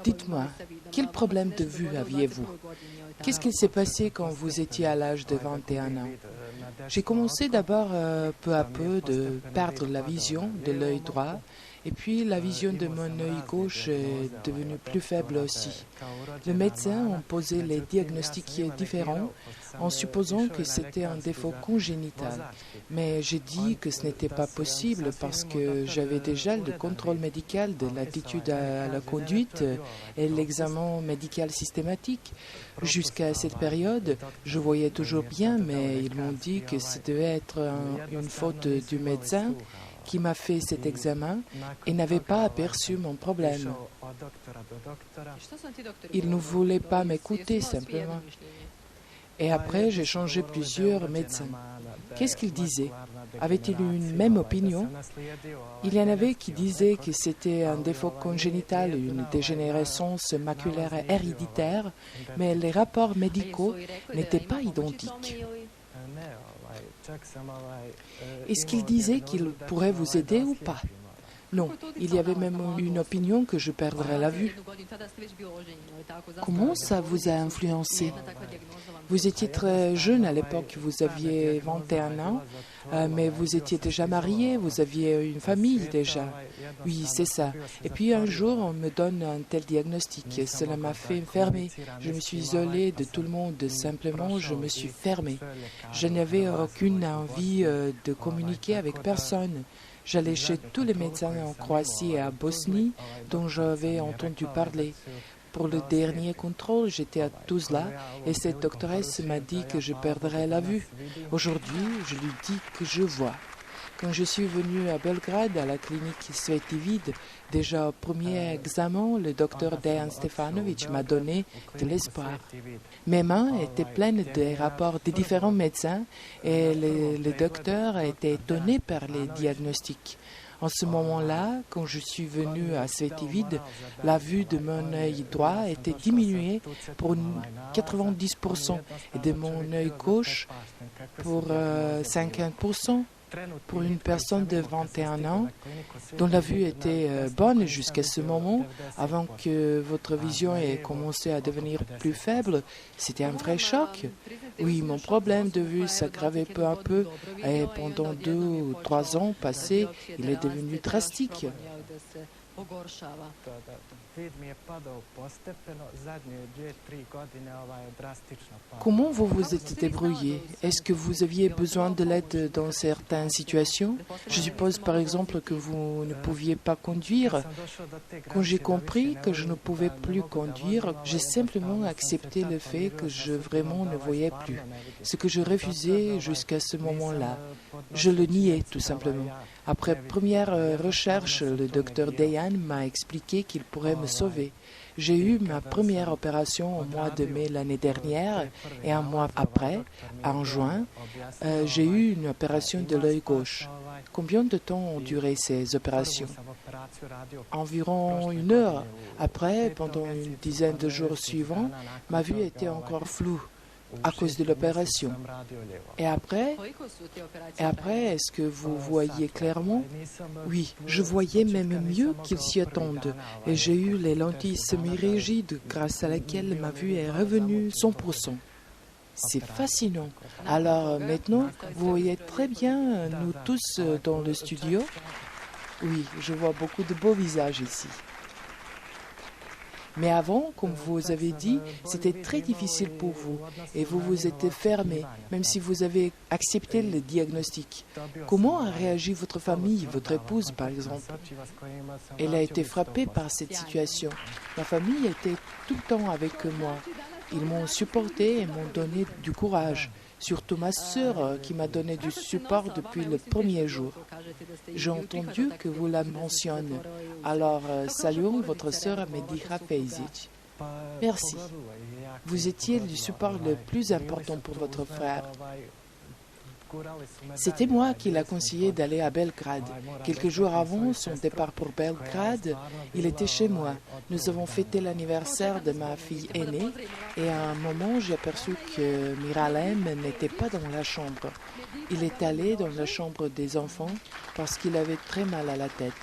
Dites-moi, quel problème de vue aviez-vous? Qu'est-ce qu'il s'est passé quand vous étiez à l'âge de 21 ans? J'ai commencé d'abord peu à peu de perdre la vision de l'œil droit, et puis la vision de mon œil gauche est devenue plus faible aussi. Les médecins ont posé les diagnostics différents en supposant que c'était un défaut congénital. Mais j'ai dit que ce n'était pas possible parce que j'avais déjà le contrôle médical de l'attitude à la conduite et l'examen médical systématique. Jusqu'à cette période, je voyais toujours bien, mais ils m'ont dit que ce devait être une faute du médecin qui m'a fait cet examen et n'avait pas aperçu mon problème. Il ne voulait pas m'écouter simplement. Et après, j'ai changé plusieurs médecins. Qu'est-ce qu'ils disaient? Avaient-ils une même opinion? Il y en avait qui disaient que c'était un défaut congénital, une dégénérescence maculaire héréditaire, mais les rapports médicaux n'étaient pas identiques. Est-ce qu'ils disaient qu'ils pourraient vous aider ou pas? Non, il y avait même une opinion que je perdrais la vue. Comment ça vous a influencé? Vous étiez très jeune à l'époque, vous aviez 21 ans, mais vous étiez déjà marié, vous aviez une famille déjà. Oui, c'est ça. Et puis un jour, on me donne un tel diagnostic. Cela m'a fait fermer. Je me suis isolée de tout le monde, simplement je me suis fermée. Je n'avais aucune envie de communiquer avec personne. J'allais chez tous les médecins en Croatie et à Bosnie dont j'avais entendu parler. Pour le dernier contrôle, j'étais à Tuzla et cette doctoresse m'a dit que je perdrais la vue. Aujourd'hui, je lui dis que je vois. Quand je suis venue à Belgrade, à la clinique Sveti Vid, déjà au premier examen, le docteur Dejan Stefanović m'a donné de l'espoir. Mes mains étaient pleines des rapports des différents médecins et les docteurs étaient étonnés par les diagnostics. En ce moment-là, quand je suis venue à Sveti Vid, la vue de mon œil droit était diminuée pour 90% et de mon œil gauche pour 50%. Pour une personne de 21 ans dont la vue était bonne jusqu'à ce moment, avant que votre vision ait commencé à devenir plus faible, c'était un vrai choc. Oui, mon problème de vue s'aggravait peu à peu et pendant 2 ou 3 ans passés, il est devenu drastique. Comment vous vous êtes débrouillé? Est-ce que vous aviez besoin de l'aide dans certaines situations? Je suppose par exemple que vous ne pouviez pas conduire. Quand j'ai compris que je ne pouvais plus conduire, j'ai simplement accepté le fait que je vraiment ne voyais plus. Ce que je refusais jusqu'à ce moment-là. Je le niais tout simplement. Après première recherche, le docteur Dejan m'a expliqué qu'il pourrait me sauver. J'ai eu ma première opération au mois de mai l'année dernière et un mois après, en juin, j'ai eu une opération de l'œil gauche. Combien de temps ont duré ces opérations? Environ 1 heure. Après, pendant une dizaine de jours suivants, ma vue était encore floue à cause de l'opération. Et après, est-ce que vous voyez clairement? Oui, je voyais même mieux qu'ils s'y attendent. Et j'ai eu les lentilles semi-rigides grâce à laquelle ma vue est revenue 100%. C'est fascinant. Alors maintenant, vous voyez très bien nous tous dans le studio. Oui, je vois beaucoup de beaux visages ici. Mais avant, comme vous avez dit, c'était très difficile pour vous et vous vous êtes fermé, même si vous avez accepté le diagnostic. Comment a réagi votre famille, votre épouse par exemple? Elle a été frappée par cette situation. Ma famille était tout le temps avec moi. Ils m'ont supporté et m'ont donné du courage. Surtout ma sœur qui m'a donné du support depuis le premier jour. J'ai entendu que vous la mentionnez. Alors, saluons votre sœur Mediha Fejzić. Merci. Vous étiez le support le plus important pour votre frère. C'était moi qui l'a conseillé d'aller à Belgrade. Quelques jours avant son départ pour Belgrade, il était chez moi. Nous avons fêté l'anniversaire de ma fille aînée et à un moment, j'ai aperçu que Miralem n'était pas dans la chambre. Il est allé dans la chambre des enfants parce qu'il avait très mal à la tête.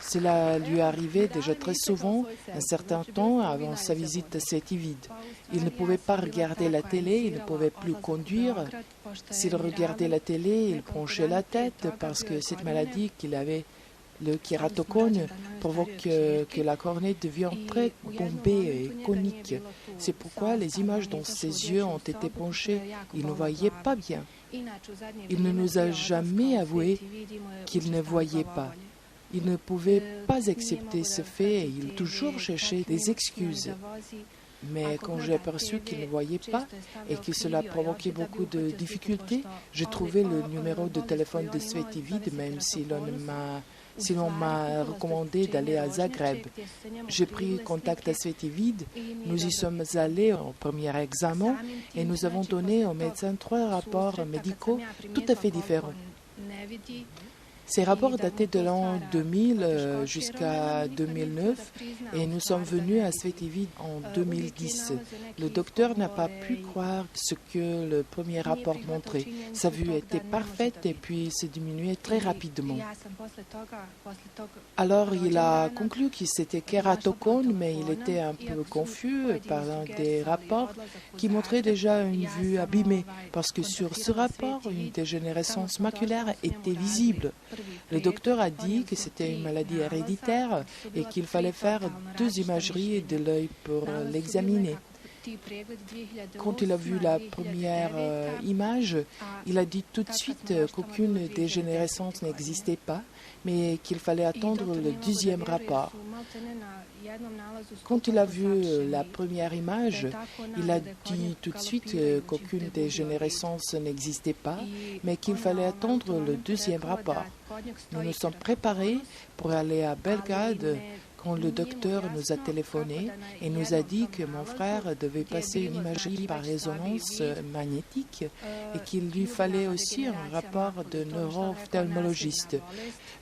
Cela lui arrivait déjà très souvent, un certain temps avant sa visite à Svetivide. Il ne pouvait pas regarder la télé, il ne pouvait plus conduire. S'il regardait la télé, il penchait la tête parce que cette maladie qu'il avait, le kératocone, provoque que la cornée devient très bombée et conique. C'est pourquoi les images dans ses yeux ont été penchées. Il ne voyait pas bien. Il ne nous a jamais avoué qu'il ne voyait pas. Il ne pouvait pas accepter ce fait et il toujours cherchait des excuses. Mais quand j'ai aperçu qu'il ne voyait pas et que cela provoquait beaucoup de difficultés, j'ai trouvé le numéro de téléphone de Svetivide, même si l'on m'a recommandé d'aller à Zagreb. J'ai pris contact à Svetivide, nous y sommes allés au premier examen et nous avons donné au médecin 3 rapports médicaux tout à fait différents. Ces rapports dataient de l'an 2000 jusqu'à 2009 et nous sommes venus à Svetivide en 2010. Le docteur n'a pas pu croire ce que le premier rapport montrait. Sa vue était parfaite et puis se diminuait très rapidement. Alors il a conclu que c'était kératocone, mais il était un peu confus par un des rapports qui montrait déjà une vue abîmée parce que sur ce rapport, une dégénérescence maculaire était visible. Le docteur a dit que c'était une maladie héréditaire et qu'il fallait faire 2 imageries de l'œil pour l'examiner. Quand il a vu la première image, il a dit tout de suite qu'aucune dégénérescence n'existait pas, mais qu'il fallait attendre le 2e rapport. Quand il a vu la première image, il a dit tout de suite qu'aucune dégénérescence n'existait pas, mais qu'il fallait attendre le 2e rapport. Nous nous sommes préparés pour aller à Belgrade quand le docteur nous a téléphoné et nous a dit que mon frère devait passer une imagerie par résonance magnétique et qu'il lui fallait aussi un rapport de neuro-ophtalmologiste.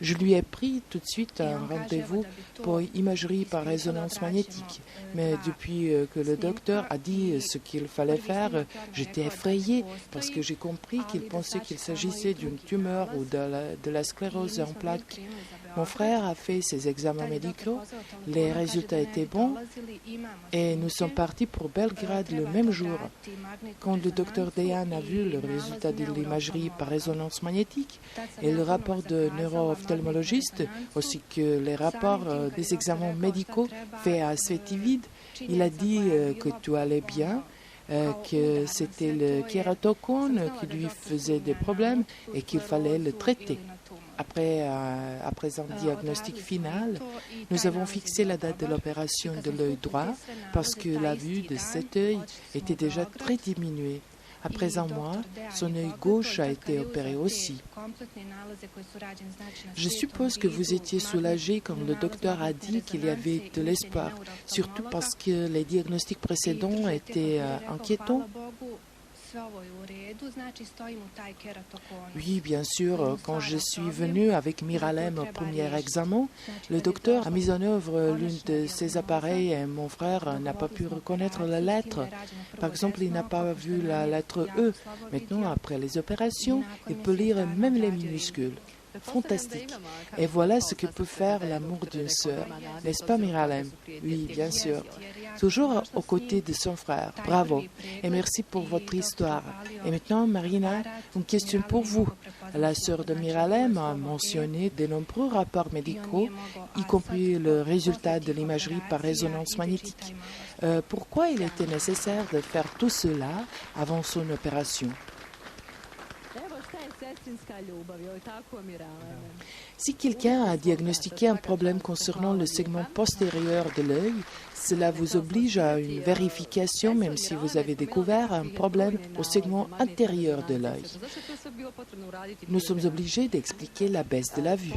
Je lui ai pris tout de suite un rendez-vous pour imagerie par résonance magnétique. Mais depuis que le docteur a dit ce qu'il fallait faire, j'étais effrayée parce que j'ai compris qu'il pensait qu'il s'agissait d'une tumeur ou de la sclérose en plaques. Mon frère a fait ses examens médicaux, les résultats étaient bons et nous sommes partis pour Belgrade le même jour. Quand le docteur Dejan a vu le résultat de l'imagerie par résonance magnétique et le rapport de neuro-ophtalmologiste, ainsi que les rapports des examens médicaux faits à Svetivide, il a dit que tout allait bien, que c'était le kératocone qui lui faisait des problèmes et qu'il fallait le traiter. Après un diagnostic final, nous avons fixé la date de l'opération de l'œil droit parce que la vue de cet œil était déjà très diminuée. Après un mois, son œil gauche a été opéré aussi. Je suppose que vous étiez soulagé quand le docteur a dit qu'il y avait de l'espoir, surtout parce que les diagnostics précédents étaient inquiétants. Oui, bien sûr. Quand je suis venue avec Miralem au premier examen, le docteur a mis en œuvre l'une de ses appareils et mon frère n'a pas pu reconnaître la lettre. Par exemple, il n'a pas vu la lettre E. Maintenant, après les opérations, il peut lire même les minuscules. Fantastique. Et voilà ce que peut faire l'amour d'une sœur. N'est-ce pas, Miralem? Oui, bien sûr. Toujours aux côtés de son frère. Bravo. Et merci pour votre histoire. Et maintenant, Marina, une question pour vous. La sœur de Miralem a mentionné de nombreux rapports médicaux, y compris le résultat de l'imagerie par résonance magnétique. Pourquoi il était nécessaire de faire tout cela avant son opération? Si quelqu'un a diagnostiqué un problème concernant le segment postérieur de l'œil, cela vous oblige à une vérification même si vous avez découvert un problème au segment intérieur de l'œil. Nous sommes obligés d'expliquer la baisse de la vue.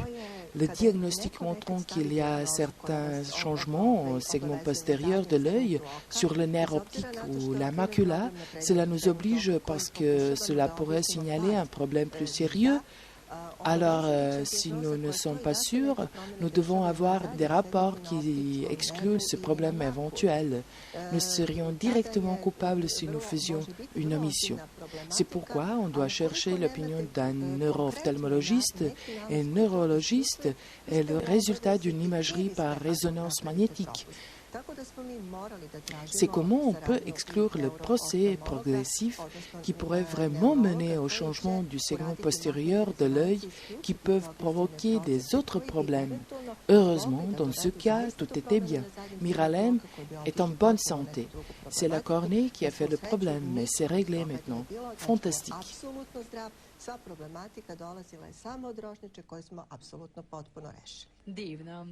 Le diagnostic montrant qu'il y a certains changements au segment postérieur de l'œil, sur le nerf optique ou la macula, cela nous oblige parce que cela pourrait signaler un problème plus sérieux Alors, si nous ne sommes pas sûrs, nous devons avoir des rapports qui excluent ce problème éventuel. Nous serions directement coupables si nous faisions une omission. C'est pourquoi on doit chercher l'opinion d'un neuro-ophtalmologiste, et un neurologiste est le résultat d'une imagerie par résonance magnétique. C'est comment on peut exclure le procès progressif qui pourrait vraiment mener au changement du segment postérieur de l'œil qui peuvent provoquer des autres problèmes. Heureusement, dans ce cas, tout était bien. Miralem est en bonne santé. C'est la cornée qui a fait le problème, mais c'est réglé maintenant. Fantastique. Sva problematika dolazila je samo od rožniče koju smo apsolutno potpuno rešili. Divno.